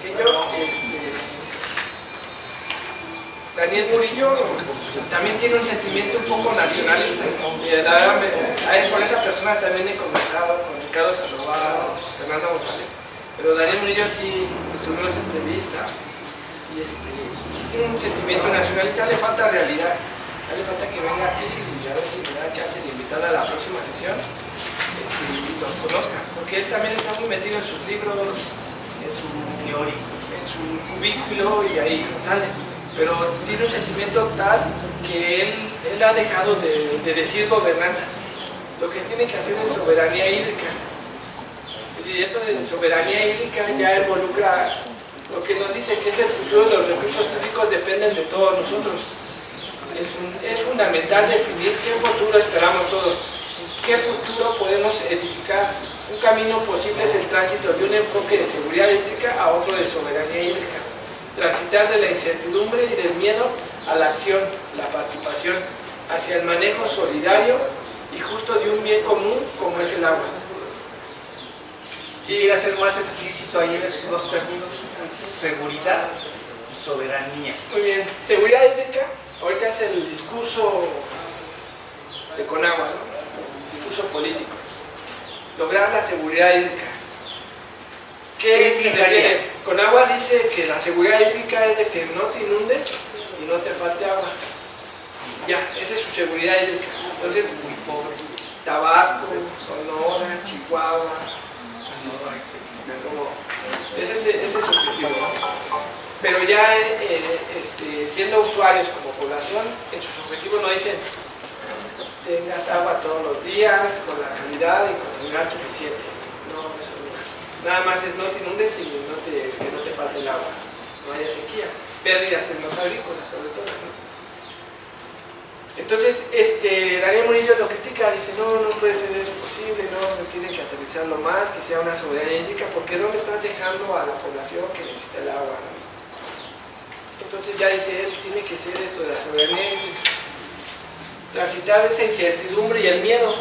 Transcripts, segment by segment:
aquello. Daniel Murillo también tiene un sentimiento un poco nacionalista. Y la verdad, con esa persona también he conversado, con Ricardo Sandoval, Fernando González. Pero Daniel Murillo sí tuvimos entrevista y sí tiene un sentimiento nacionalista, le falta realidad. Le falta que venga aquí y a ver si me da chance de invitarla a la próxima sesión y nos conozca, porque él también está muy metido en sus libros, en su teórico, en su cubículo y ahí sale, pero tiene un sentimiento tal que él ha dejado de decir gobernanza. Lo que tiene que hacer es soberanía hídrica, y eso de soberanía hídrica ya involucra lo que nos dice que es el futuro de los recursos hídricos, dependen de todos nosotros. Es fundamental definir qué futuro esperamos todos, qué futuro podemos edificar. Un camino posible es el tránsito de un enfoque de seguridad hídrica a otro de soberanía hídrica. Transitar de la incertidumbre y del miedo a la acción, la participación, hacia el manejo solidario y justo de un bien común como es el agua. Quisiera ser más explícito ahí en esos dos términos, seguridad y soberanía. Muy bien, seguridad hídrica. Ahorita es el discurso de Conagua, ¿no? El discurso político. Lograr la seguridad hídrica. ¿Qué se refiere? Conagua dice que la seguridad hídrica es de que no te inundes y no te falte agua. Ya, esa es su seguridad hídrica. Entonces, muy pobre. Tabasco, Sonora, Chihuahua, así. Ese es su objetivo, ¿no? Pero ya siendo usuarios como población, en sus objetivos no dicen tengas agua todos los días, con la calidad y con el nivel suficiente. No, eso no. Nada más es no te inundes y que no te falte el agua. No haya sequías, pérdidas en los agrícolas sobre todo, ¿no? Entonces, Daniel Murillo lo critica, dice, no puede ser eso posible, no tienen que aterrizarlo más, que sea una soberanía hídrica, porque ¿dónde estás dejando a la población que necesita el agua, ¿no? Entonces ya dice él, tiene que ser esto de la soberanía hídrica. Transitar esa incertidumbre y el miedo,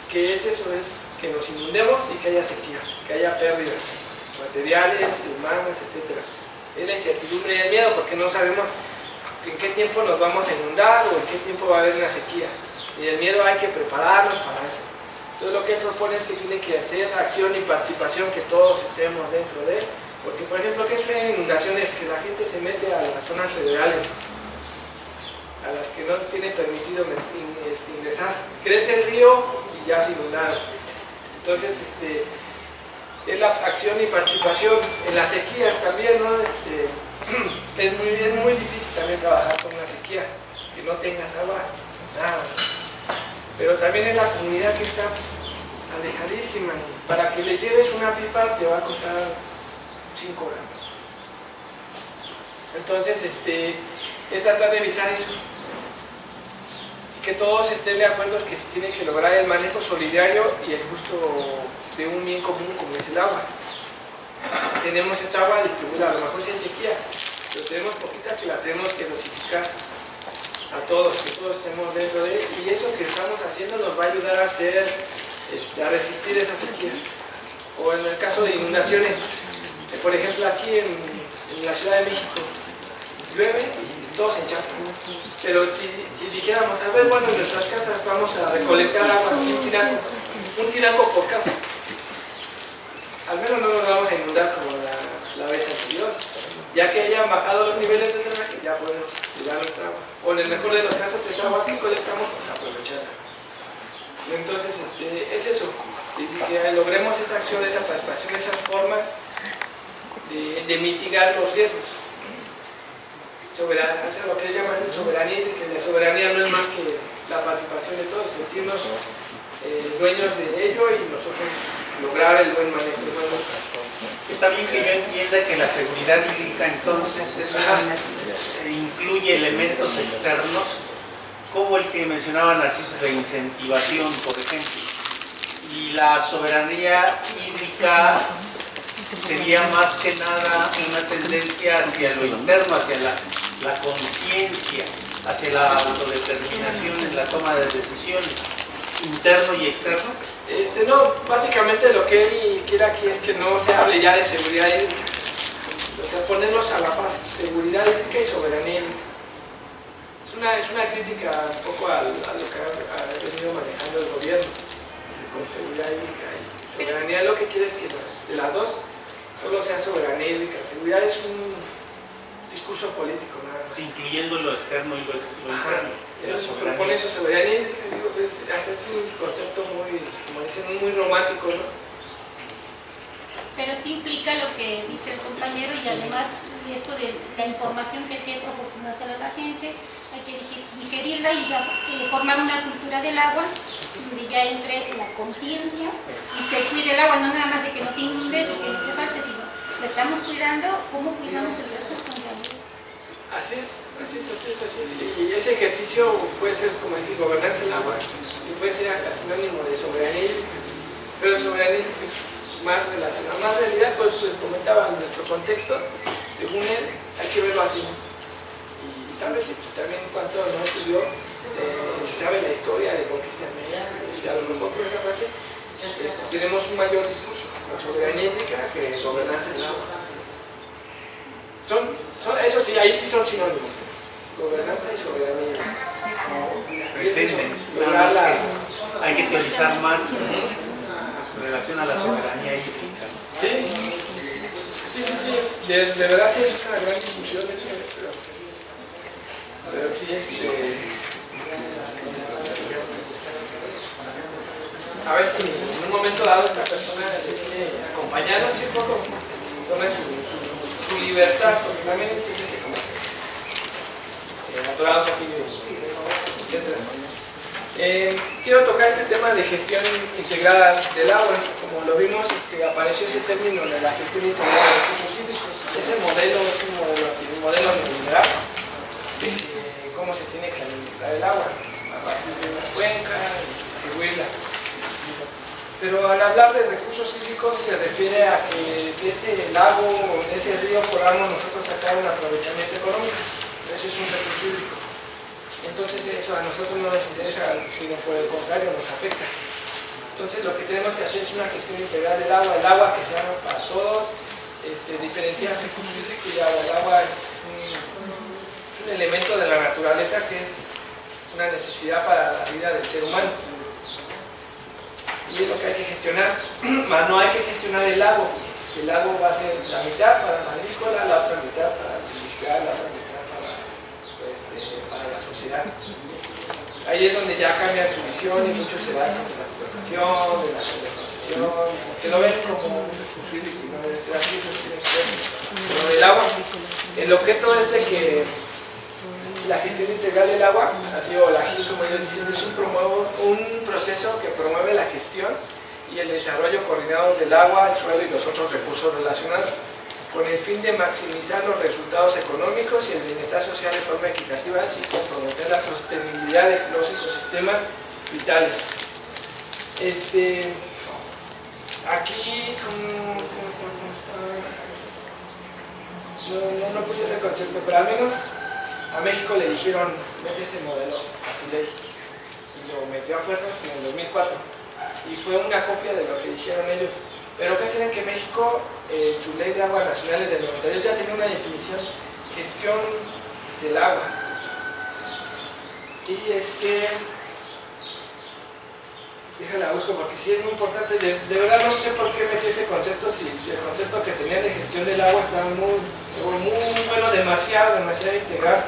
que es eso, es que nos inundemos y que haya sequía, que haya pérdidas materiales, humanas, etc. Es la incertidumbre y el miedo, porque no sabemos en qué tiempo nos vamos a inundar o en qué tiempo va a haber una sequía. Y el miedo hay que prepararnos para eso. Entonces lo que él propone es que tiene que hacer acción y participación, que todos estemos dentro de él. Porque, por ejemplo, ¿qué suelen inundaciones? Que la gente se mete a las zonas federales, a las que no tiene permitido ingresar. Crece el río y ya se inundaron. Entonces, es la acción y participación. En las sequías también, ¿no? Es muy difícil también trabajar con una sequía, que no tengas agua, nada. Pero también es la comunidad que está alejadísima. Para que le lleves una pipa te va a costar 5 horas. Entonces, es tratar de evitar eso. Que todos estén de acuerdo que se tiene que lograr el manejo solidario y el justo de un bien común como es el agua. Tenemos esta agua distribuida, a lo mejor sí en sequía, pero tenemos poquita que la tenemos que dosificar a todos, que todos estemos dentro de él, y eso que estamos haciendo nos va a ayudar a a resistir esa sequía. O en el caso de inundaciones, por ejemplo aquí en la Ciudad de México, llueve y todo se enchapa. Pero si dijéramos, a ver, bueno, en nuestras casas vamos a recolectar agua, un tinaco por casa, al menos no nos vamos a inundar como la vez anterior, ya que hayan bajado los niveles de drenaje, ya podemos cuidar nuestra agua. O en el mejor de los casos, esa agua que colectamos, pues aprovecharla. Entonces, es eso, y que logremos esa acción, esa participación, esas formas de mitigar los riesgos. Soberanía, o sea, lo que llaman soberanía, que la soberanía no es más que la participación de todos, sentirnos dueños de ello y nosotros lograr el buen manejo. Está bien que yo entienda que la seguridad hídrica entonces incluye elementos externos, como el que mencionaba Narciso, de incentivación, por ejemplo. Y la soberanía hídrica sería más que nada una tendencia hacia lo interno, hacia la conciencia, hacia la autodeterminación en la toma de decisiones, interno y externo. No, básicamente lo que él quiere aquí es que no se hable ya de seguridad hídrica, O sea, ponerlos a la par, seguridad hídrica y soberanía hídrica. Es una crítica un poco a lo que ha venido manejando el gobierno con seguridad hídrica y soberanía. Lo que quiere es que de las dos solo sea soberanía hídrica. Seguridad es un discurso político, nada más. Incluyendo lo externo y lo interno. Propone eso, soberanía hídrica, digo, hasta es un concepto muy, como dicen, muy romántico, ¿no? Pero sí implica lo que dice el compañero y además esto de la información que hay que proporcionársela a la gente, hay que digerirla y ya, formar una cultura del agua donde ya entre la conciencia y se cuide el agua, no nada más de que no te inundes y que no te falte, sino la estamos cuidando, ¿cómo cuidamos el recurso en realidad? Así es. Y ese ejercicio puede ser, como decir, gobernanza del agua y puede ser hasta sinónimo de soberanía, pero soberanía es más relacionada, más realidad, pues les comentaba en nuestro contexto, según él, hay que verlo así. Y tal vez pues, también en cuanto no estudió, se sabe la historia de conquista de América, y a lo mejor por esa frase tenemos un mayor discurso, la soberanía hídrica que gobernanza del agua. Eso sí, ahí sí son sinónimos, gobernanza y soberanía. Pretenden, hay que teorizar más en relación a la soberanía hídrica. Sí, de verdad sí es una gran discusión eso, pero sí, a ver si en un momento dado esta persona decide acompañarnos y un poco tome su libertad, porque también se siente como atorado aquí, etc. Quiero tocar este tema de gestión integrada del agua. Como lo vimos, apareció ese término de la gestión integrada de recursos hídricos. Ese modelo es un modelo neoliberal de cómo se tiene que administrar el agua a partir de una cuenca y distribuirla. Pero al hablar de recursos hídricos se refiere a que de ese lago o de ese río podamos nosotros sacar un aprovechamiento económico. Eso es un recurso hídrico. Entonces eso a nosotros no nos interesa, sino por el contrario nos afecta. Entonces lo que tenemos que hacer es una gestión integral del agua, el agua que sea para todos, diferenciar recurso hídrico y agua. El agua es un elemento de la naturaleza que es una necesidad para la vida del ser humano. Y es lo que hay que gestionar, mas no hay que gestionar el lago. El lago va a ser la mitad para la agrícola, la otra mitad para el industrial, la otra mitad para la sociedad. Ahí es donde ya cambian su visión y muchos se basan en la explotación, en la sobreconcesión, se lo ven como un recurso hídrico y no debe ser así, pues tiene que ser. Pero del agua, el objeto es de que la gestión integral del agua, así o la GIL como ellos dicen, es un proceso que promueve la gestión y el desarrollo coordinado del agua, el suelo y los otros recursos relacionados, con el fin de maximizar los resultados económicos y el bienestar social de forma equitativa, así comprometer la sostenibilidad de los ecosistemas vitales. Aquí, ¿cómo está? No puse ese concepto, pero al menos a México le dijeron, mete ese modelo a tu ley, y lo metió a fuerzas en el 2004, y fue una copia de lo que dijeron ellos. Pero ¿qué creen? Que México, en su ley de aguas nacionales del 92 ya tiene una definición, gestión del agua. Y déjala busco porque sí es muy importante, de verdad no sé por qué metí ese concepto, si el concepto que tenía de gestión del agua estaba muy bueno, demasiado integral,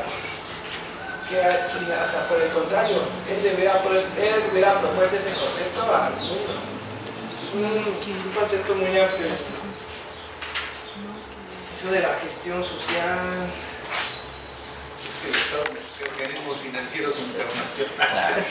que hasta por el contrario, él debería proponer ese concepto al mundo. Es un concepto muy amplio. Eso de la gestión social. Es que el Estado mexicano, organismos financieros internacionales.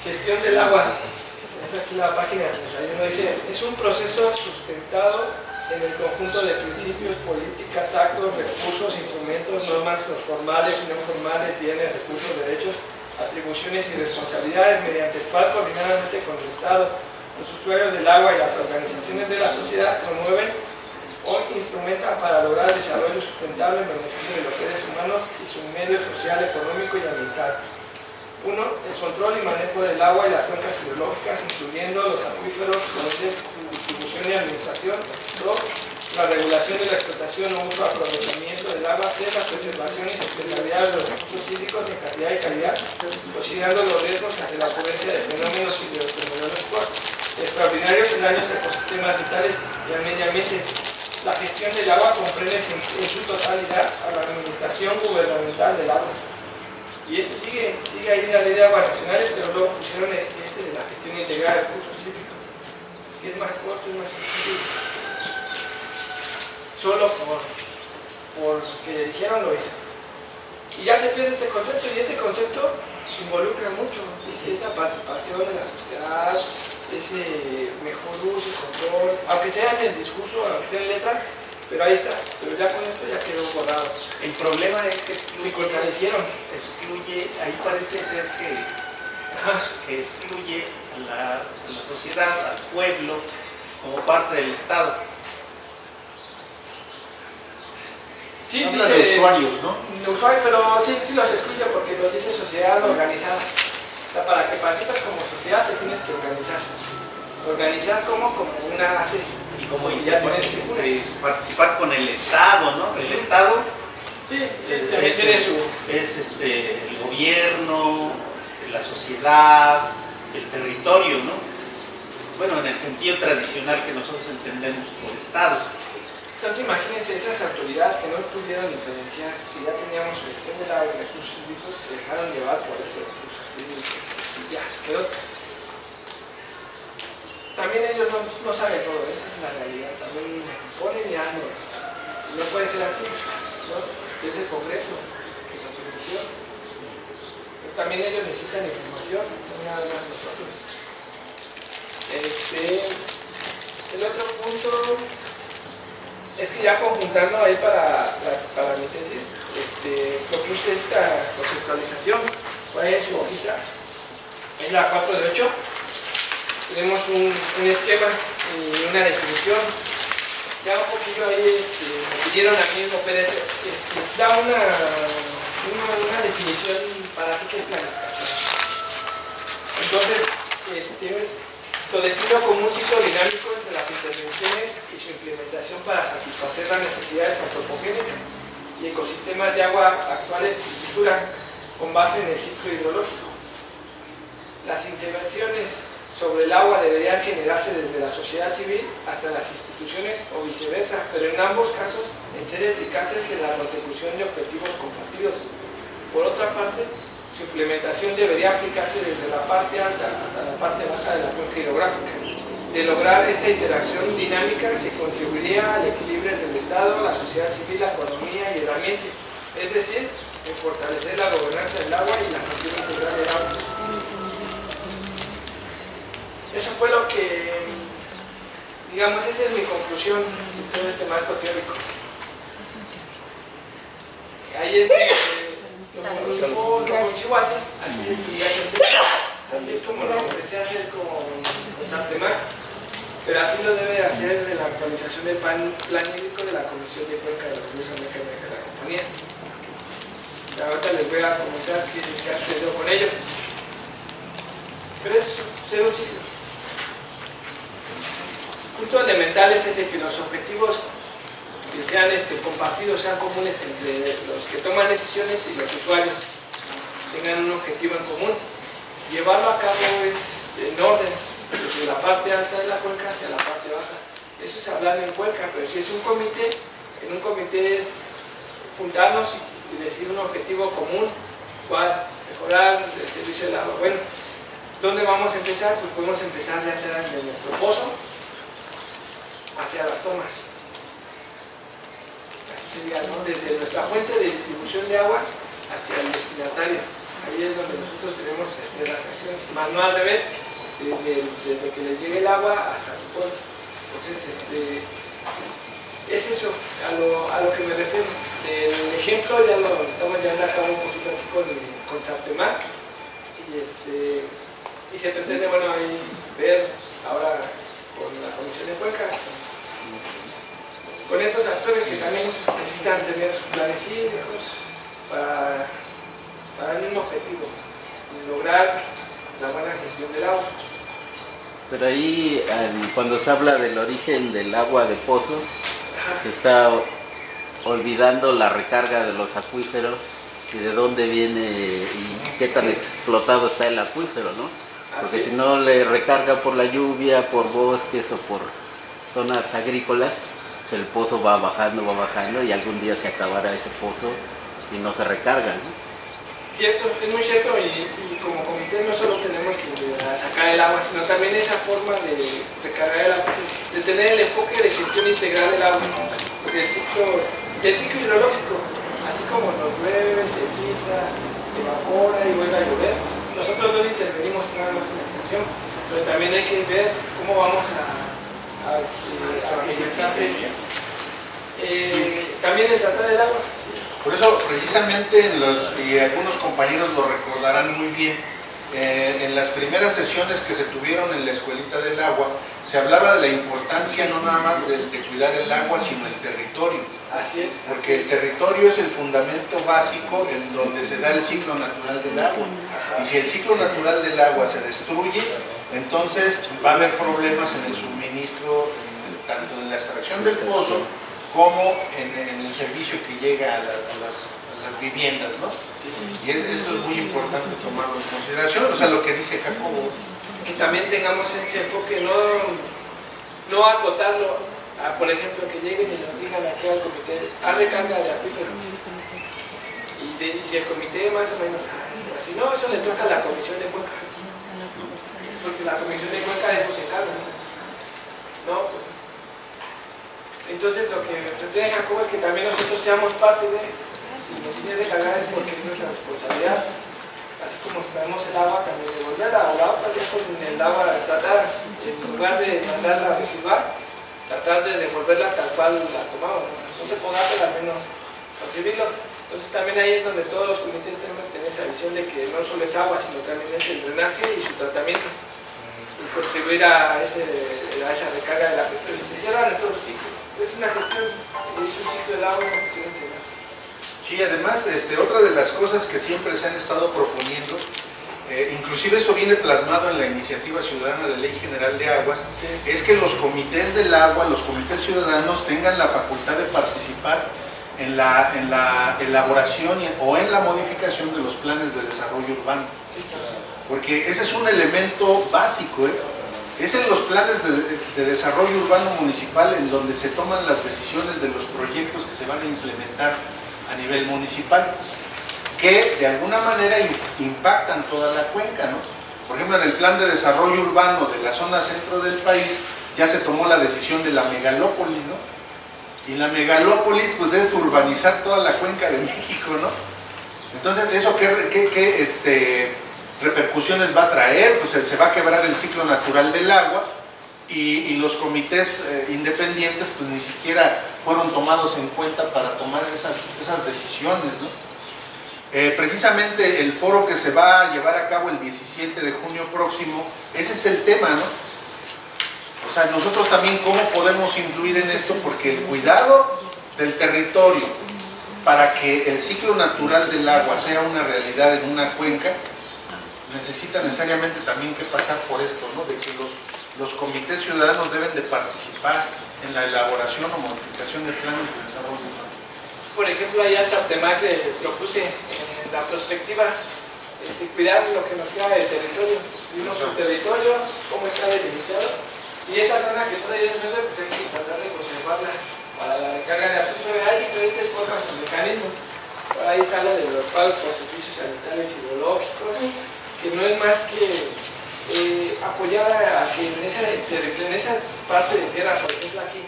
Gestión del agua. Es aquí la página 31. Dice, es un proceso sustentado en el conjunto de principios, políticas, actos, recursos, instrumentos, normas formales y no formales, bienes, recursos, derechos, atribuciones y responsabilidades, mediante el cual coordinadamente con el Estado, los usuarios del agua y las organizaciones de la sociedad promueven o instrumentan para lograr el desarrollo sustentable en beneficio de los seres humanos y su medio social, económico y ambiental. 1. El control y manejo del agua y las cuencas hidrológicas, incluyendo los acuíferos, con distribución y administración. 2. La regulación de la explotación o uso aprovechamiento del agua. 3. La preservación y sustentabilidad de los recursos hídricos en cantidad y calidad, considerando los riesgos ante la ocurrencia de fenómenos hidrometeorológicos extraordinarios y daños a ecosistemas vitales y al medio ambiente. La gestión del agua comprende en su totalidad a la administración gubernamental del agua. Y sigue ahí en la ley de aguas nacionales, pero luego pusieron de la gestión integral de recursos hídricos, que es más corto, es más sencillo. Solo porque dijeron lo hizo. Y ya se pierde este concepto, y este concepto involucra mucho. Dice esa participación en la sociedad, ese mejor uso y control, aunque sea en el discurso, aunque sea en letra, pero ahí está. Pero ya con esto ya quedó borrado. El problema es que Se contradicieron. excluye, ahí parece ser que excluye a la sociedad, al pueblo, como parte del Estado. Sí, Habla dice, de usuarios, ¿no? De usuarios, pero sí los excluye porque nos dice sociedad organizada. O sea, para que participes como sociedad te tienes que organizar. Organizar como una base. Y como ya tienes que participar con el Estado, ¿no? El Estado sí, también tiene su... es el gobierno, la sociedad, el territorio, ¿no? Bueno, en el sentido tradicional que nosotros entendemos por estados. Entonces imagínense esas autoridades que no pudieron diferenciar, que ya teníamos su gestión del agua y recursos hídricos, que se dejaron llevar por esos recursos hídricos y ya, quedó. También ellos no saben todo, esa es la realidad, también ponen y hacen, y no puede ser así, ¿no? Es el Congreso que lo permitió, pero también ellos necesitan información, no nada más nosotros. El otro punto es que ya conjuntando ahí para mi tesis, propuse esta conceptualización, fue en su hojita, en la 4 de 8. Tenemos un esquema y una definición. Ya un poquillo ahí me pidieron a mí el PDF, da una definición para qué es planificación. Entonces, lo defino como un ciclo dinámico entre las intervenciones y su implementación para satisfacer las necesidades antropogénicas y ecosistemas de agua actuales y futuras con base en el ciclo hidrológico. Las intervenciones sobre el agua deberían generarse desde la sociedad civil hasta las instituciones o viceversa, pero en ambos casos en ser eficaces en la consecución de objetivos compartidos. Por otra parte, su implementación debería aplicarse desde la parte alta hasta la parte baja de la cuenca hidrográfica. De lograr esta interacción dinámica se contribuiría al equilibrio entre el Estado, la sociedad civil, la economía y el ambiente, es decir, en fortalecer la gobernanza del agua y la gestión integral del agua. Eso fue lo que, digamos, esa es mi conclusión de todo este marco teórico. Ahí es lo consigo así es como lo empecé a hacer con Sartemac, pero así lo debe hacer de la actualización del plan hídrico de la Comisión de Cuenca de la República Mexicana de la compañía. Y ahorita les voy a comentar qué ha sucedido con ello. Pero es ser un ciclo. El punto elemental es ese, que los objetivos que sean compartidos, sean comunes entre los que toman decisiones y los usuarios, tengan un objetivo en común. Llevarlo a cabo es en orden, desde la parte alta de la cuenca hacia la parte baja. Eso es hablar en cuenca, pero si es un comité, en un comité es juntarnos y decir un objetivo común, ¿cuál? Mejorar el servicio del agua. Bueno, ¿dónde vamos a empezar? Pues podemos empezar ya sea desde nuestro pozo hacia las tomas. Así sería, ¿no? Desde nuestra fuente de distribución de agua hacia el destinatario. Ahí es donde nosotros tenemos que hacer las acciones, más no al revés, desde que les llegue el agua hasta tu pueblo. Entonces, es eso a lo que me refiero. El ejemplo ya lo estamos llevando a cabo un poquito aquí con Sartemac, y se pretende, bueno, ahí ver ahora con la Comisión de Cuenca, con estos actores que también necesitan tener sus planes hídricos para el mismo objetivo. lograr la buena gestión del agua. Pero ahí, cuando se habla del origen del agua de pozos, se está olvidando la recarga de los acuíferos y de dónde viene y qué tan explotado está el acuífero, ¿no? Porque si no le recarga por la lluvia, por bosques o por zonas agrícolas, pues el pozo va bajando y algún día se acabará ese pozo si no se recarga, ¿no? Cierto, es muy cierto, y como comité no solo tenemos que sacar el agua, sino también esa forma de recargar el agua, de tener el enfoque de gestión integral del agua, porque el ciclo hidrológico, así como nos llueve, se filtra, se evapora y vuelve a llover, nosotros no intervenimos nada más en la estación, pero también hay que ver cómo vamos a que se filtre también el tratar del agua. Por eso, precisamente, y algunos compañeros lo recordarán muy bien, en las primeras sesiones que se tuvieron en la Escuelita del Agua, se hablaba de la importancia no nada más de cuidar el agua, sino el territorio. Así es. Porque el territorio es el fundamento básico en donde se da el ciclo natural del agua. Y si el ciclo natural del agua se destruye, entonces va a haber problemas en el suministro, tanto en la extracción del pozo, como en el servicio que llega a las viviendas, ¿no? Sí. Y esto es muy importante tomarlo en consideración, o sea, lo que dice Jacobo. Que también tengamos ese enfoque, no acotarlo a, por ejemplo, que lleguen y nos digan aquí al comité, haz recarga de acuífero. Y si el comité más o menos así, no, eso le toca a la comisión de Cuenca. Porque la comisión de Cuenca de eso se encarga, ¿no? Pues, entonces lo que pretende Jacobo es que también nosotros seamos parte de, y nos tiene de cargar porque es nuestra responsabilidad. Así como extraemos el agua, también devolverla a la otra, ya con el agua tratar, en lugar de mandarla a residuar, tratar de devolverla tal cual la tomamos, no se podrá, pero al menos concebirlo. Entonces también ahí es donde todos los comités tenemos que tener esa visión de que no solo es agua, sino también es el drenaje y su tratamiento, y contribuir a esa recarga de la acuífero. Y se cierra nuestro ciclo. Es una gestión, es un ciclo del agua, una gestión integral. Sí, además, otra de las cosas que siempre se han estado proponiendo, inclusive eso viene plasmado en la Iniciativa Ciudadana de Ley General de Aguas, Sí. es que los comités del agua, los comités ciudadanos tengan la facultad de participar en la elaboración o en la modificación de los planes de desarrollo urbano. Porque ese es un elemento básico, Es en los planes de desarrollo urbano municipal en donde se toman las decisiones de los proyectos que se van a implementar a nivel municipal, que de alguna manera impactan toda la cuenca, ¿no? Por ejemplo, en el plan de desarrollo urbano de la zona centro del país ya se tomó la decisión de la megalópolis, ¿no? Y la megalópolis pues es urbanizar toda la cuenca de México, ¿no? Entonces, ¿eso qué repercusiones va a traer? Pues se va a quebrar el ciclo natural del agua y los comités independientes pues ni siquiera fueron tomados en cuenta para tomar esas decisiones, ¿no? Precisamente el foro que se va a llevar a cabo el 17 de junio próximo, ese es el tema, ¿no? O sea, nosotros también cómo podemos influir en esto, porque el cuidado del territorio para que el ciclo natural del agua sea una realidad en una cuenca necesita necesariamente también que pasar por esto, ¿no? De que los comités ciudadanos deben de participar en la elaboración o modificación de planes de desarrollo urbano. Por ejemplo, allá en Saptemac le propuse en la perspectiva cuidar lo que nos queda del territorio. Vimos el territorio, cómo está delimitado, y esta zona que todavía es verde, pues hay que tratar de conservarla para la recarga de acuífero. Hay diferentes formas y mecanismos. Por ahí está la de los pagos por servicios sanitarios hidrológicos, que no es más que apoyar a que en esa parte de tierra, por ejemplo aquí,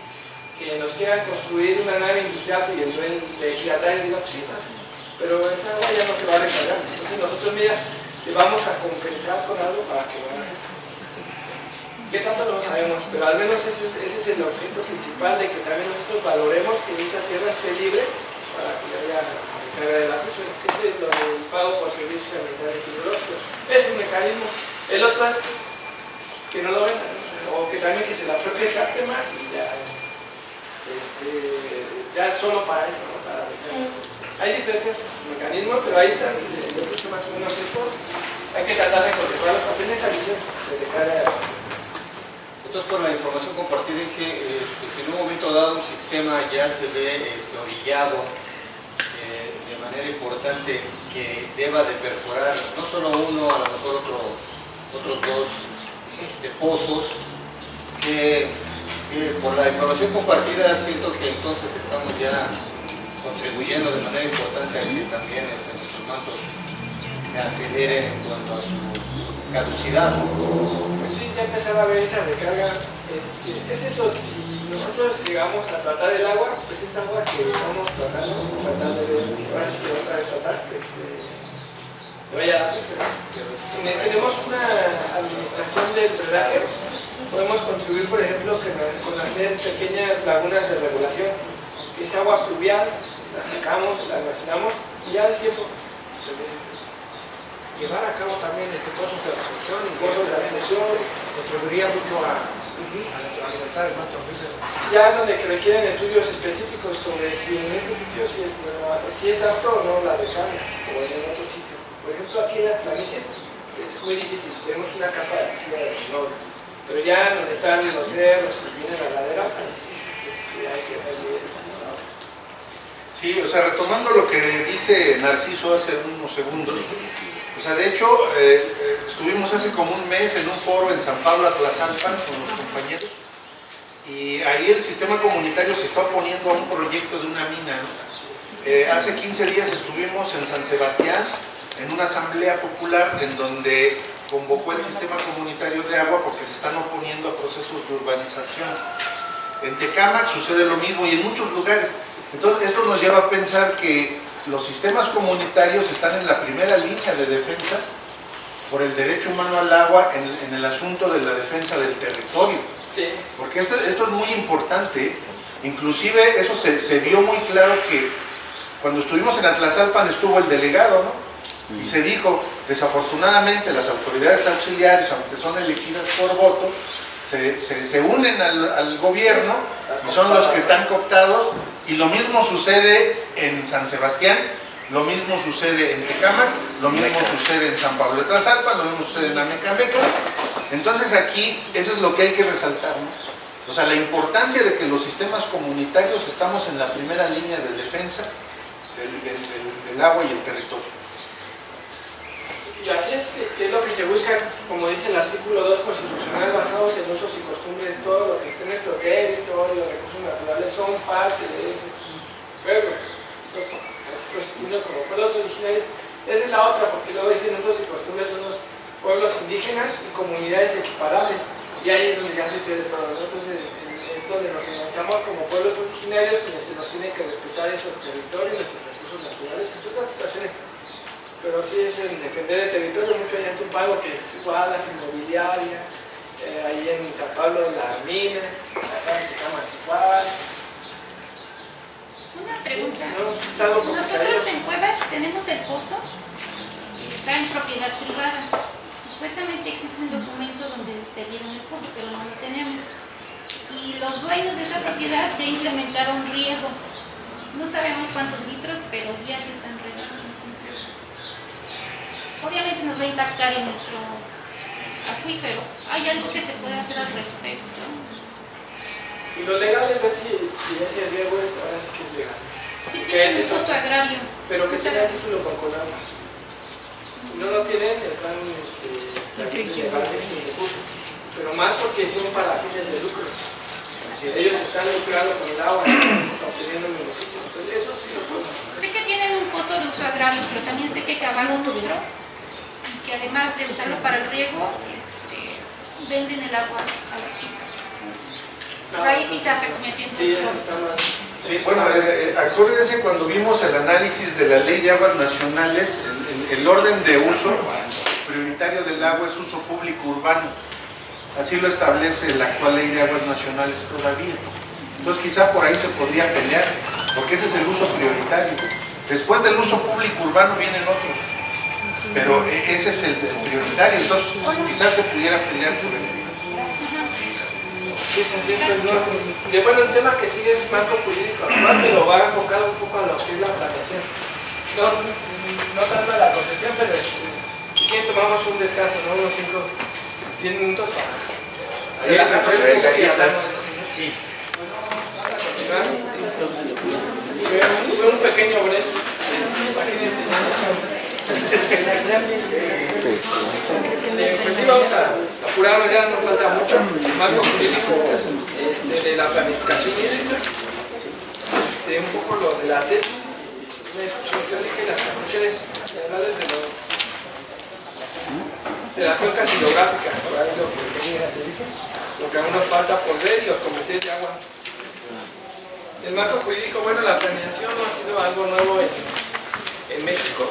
que nos quieran construir una nave industrial y el ejidatario diga, pues sí, pero esa agua ya no se va a recargar. Entonces nosotros, mira, le vamos a compensar con algo para que vaya a esto. ¿Qué tanto no sabemos? Pero al menos ese es el objeto principal, de que también nosotros valoremos que esa tierra esté libre para que haya recarga de la acuífero, que es lo del pago por servicios sanitarios hidrológicos. Es un mecanismo. El otro es que no lo ven, o que también que se la propia Saptemac y ya sea solo para eso, ¿no? Para recarga. Hay diferentes mecanismos, pero ahí están, yo creo que más o menos esto, hay que tratar de conservarlo, porque tiene esa visión de cara. Entonces, por la información compartida, dije, si en un momento dado un sistema ya se ve orillado de manera importante, que deba de perforar no solo uno, a lo mejor otros dos pozos, que por la información compartida siento que entonces estamos ya contribuyendo de manera importante a que también nuestros mantos se aceleren en cuanto a su caducidad. Pues sí, ya empezaba a ver esa recarga. Es eso, si nosotros llegamos a tratar el agua, pues es agua que estamos tratando, de ver, ahora sí que otra vez tratar, que se vaya a la acuífero. Si tenemos una administración del drenaje, podemos contribuir, por ejemplo, con hacer pequeñas lagunas de regulación, que es agua pluvial, la sacamos, la almacenamos y ya al tiempo se ve. Llevar a cabo también pozos de absorción y Pozos de absorción. contribuiría mucho a alimentar el manto acuífero. Ya donde requieren estudios específicos sobre si en este sitio si es apto o no la recarga, o en otro sitio. Por ejemplo, aquí en las planicies es muy difícil, tenemos una capa de arcilla de lodo, pero ya donde están los cerros y vienen las laderas, ahí sí, hay cierta riesgo. Sí, o sea, retomando lo que dice Narciso hace unos segundos, o sea, de hecho, estuvimos hace como un mes en un foro en San Pablo, Atlazalpan, con los compañeros, y ahí el sistema comunitario se está oponiendo a un proyecto de una mina, ¿no? Hace 15 días estuvimos en San Sebastián, en una asamblea popular, en donde convocó el sistema comunitario de agua porque se están oponiendo a procesos de urbanización. En Tecámac sucede lo mismo y en muchos lugares. Entonces, esto nos lleva a pensar que los sistemas comunitarios están en la primera línea de defensa por el derecho humano al agua en el asunto de la defensa del territorio. Sí. Porque esto es muy importante, inclusive eso se vio muy claro que cuando estuvimos en Atlazalpan estuvo el delegado, ¿no? Y se dijo, desafortunadamente las autoridades auxiliares, aunque son elegidas por voto, se unen al gobierno y son los que están cooptados, y lo mismo sucede en San Sebastián, lo mismo sucede en Tecámac, lo mismo sucede en San Pablo de Atlazalpan, lo mismo sucede en Amecameca. Entonces aquí eso es lo que hay que resaltar, ¿no? O sea, la importancia de que los sistemas comunitarios estamos en la primera línea de defensa del agua y el territorio. Y así es lo que se busca, como dice el artículo 2 constitucional, basados en usos y costumbres. Todo lo que esté en nuestro territorio, los recursos naturales son parte de esos pueblos. Como pueblos originarios, esa es la otra, porque luego dicen usos y costumbres son los pueblos indígenas y comunidades equiparables. Y ahí es donde ya se pierde todo. Entonces es donde nos enganchamos como pueblos originarios, donde se nos tiene que respetar esos territorios, nuestros recursos naturales, en otras situaciones. Pero sí es en defender el territorio, mucho allá en Tumpago, que igual las inmobiliarias, ahí en San Pablo la mina, acá en Tecámac igual. Una pregunta. Sí, no, Nosotros en Cuevas tenemos el pozo, está en propiedad privada. Supuestamente existe un documento donde se dieron el pozo, pero no lo tenemos. Y los dueños de esa propiedad ya implementaron riego. No sabemos cuántos litros, pero diario están regando. Obviamente nos va a impactar en nuestro acuífero. ¿Hay algo que se puede hacer al respecto? Y lo legal es ver si ese riego es, ahora sí que es legal. Sí, ¿Qué tiene es un eso? uso agrario. Pero que tenga título con CONAMA. Si no lo tienen, están ilegales sus recursos. Pero más porque son para fines de lucro. Ellos están lucrando con el agua, están obteniendo un beneficio. Entonces, eso sí lo pueden hacer. Sé que tienen un pozo de uso agrario, pero también sé que cavaron otro. Y que además de usarlo para el riego, venden el agua a las chicas. Pues ahí sí se está cometiendo. Sí, eso está mal. Sí, bueno, acuérdense cuando vimos el análisis de la Ley de Aguas Nacionales, el orden de uso prioritario del agua es uso público urbano. Así lo establece la actual Ley de Aguas Nacionales todavía. Entonces quizá por ahí se podría pelear, porque ese es el uso prioritario. Después del uso público urbano vienen otros, pero ese es el prioritario, entonces quizás se pudiera pelear por él. Sí, pues no. Y bueno, el tema que sigue es marco jurídico, aparte lo va enfocado un poco a lo que es la planeación. No tanto a la concesión, pero ¿Quién tomamos un descanso, no? Unos 10 minutos para... Ahí el refresco y galletas. Sí. Fue un pequeño break. Imagínense. Pues sí, vamos a apurarlo, ya nos falta mucho. Marco jurídico de la planificación hídrica, un poco lo de la tesis, una discusión teórica y las conclusiones generales de las cuencas hidrográficas, lo que aún nos falta por ver y los comités de agua. El marco jurídico, bueno, la planeación no ha sido algo nuevo en México.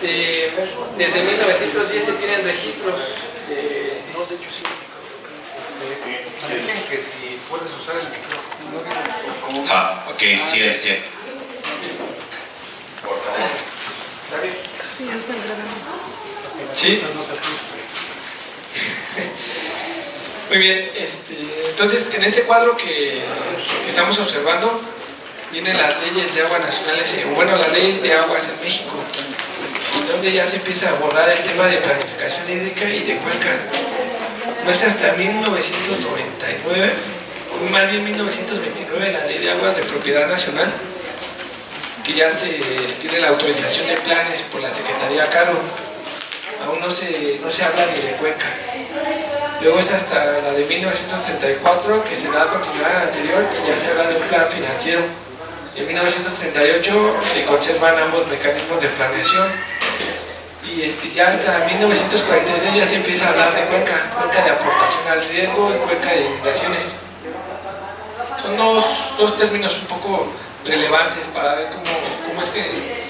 Desde 1910 se tienen registros de... No, de hecho sí. Dicen que si puedes usar el micrófono. Ok, sí. Por favor. ¿Está bien? Sí, no están grabando. Sí. Muy bien, entonces en este cuadro que estamos observando vienen las leyes de agua nacionales, bueno, las leyes de aguas en México, y donde ya se empieza a abordar el tema de planificación hídrica y de cuenca. No es hasta 1999, o más bien 1929, la ley de aguas de propiedad nacional, que ya se tiene la autorización de planes por la Secretaría a cargo. Aún no se habla ni de cuenca. Luego es hasta la de 1934 que se da continuidad a la anterior y ya se habla de un plan financiero. En 1938 se conservan ambos mecanismos de planeación y ya hasta 1946 ya se empieza a hablar de cuenca de aportación al riesgo y cuenca de inundaciones. Son dos términos un poco relevantes para ver cómo es que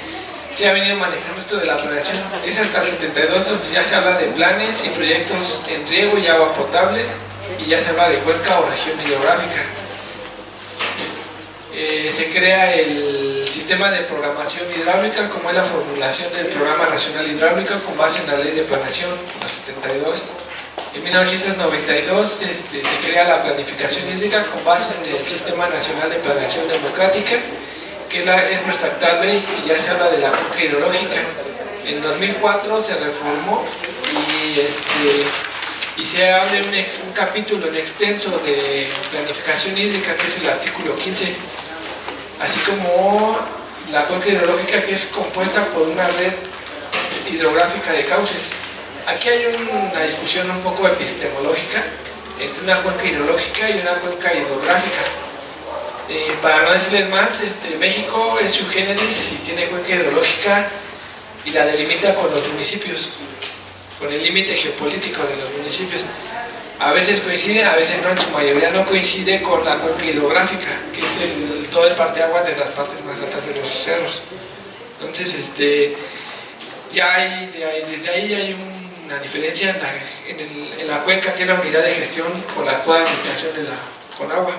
se ha venido manejando esto de la planeación. Es hasta el 72 donde ya se habla de planes y proyectos en riego y agua potable y ya se habla de cuenca o región hidrográfica. Se crea el sistema de programación hidráulica, como es la formulación del Programa Nacional Hidráulico con base en la Ley de Planeación, la 72. En 1992 se crea la planificación hídrica con base en el Sistema Nacional de Planeación Democrática, que es nuestra actual ley, y ya se habla de la cuenca hidrológica. En 2004 se reformó y se abre un capítulo en extenso de planificación hídrica, que es el artículo 15, así como la cuenca hidrológica, que es compuesta por una red hidrográfica de cauces. Aquí hay una discusión un poco epistemológica entre una cuenca hidrológica y una cuenca hidrográfica. Para no decirles más, México es sui generis y tiene cuenca hidrológica y la delimita con los municipios, con el límite geopolítico de los municipios. A veces coincide, a veces no, en su mayoría no coincide con la cuenca hidrográfica, que es todo el parteaguas de las partes más altas de los cerros. Entonces, desde ahí hay una diferencia en la cuenca, que es la unidad de gestión con la actual administración de la Conagua.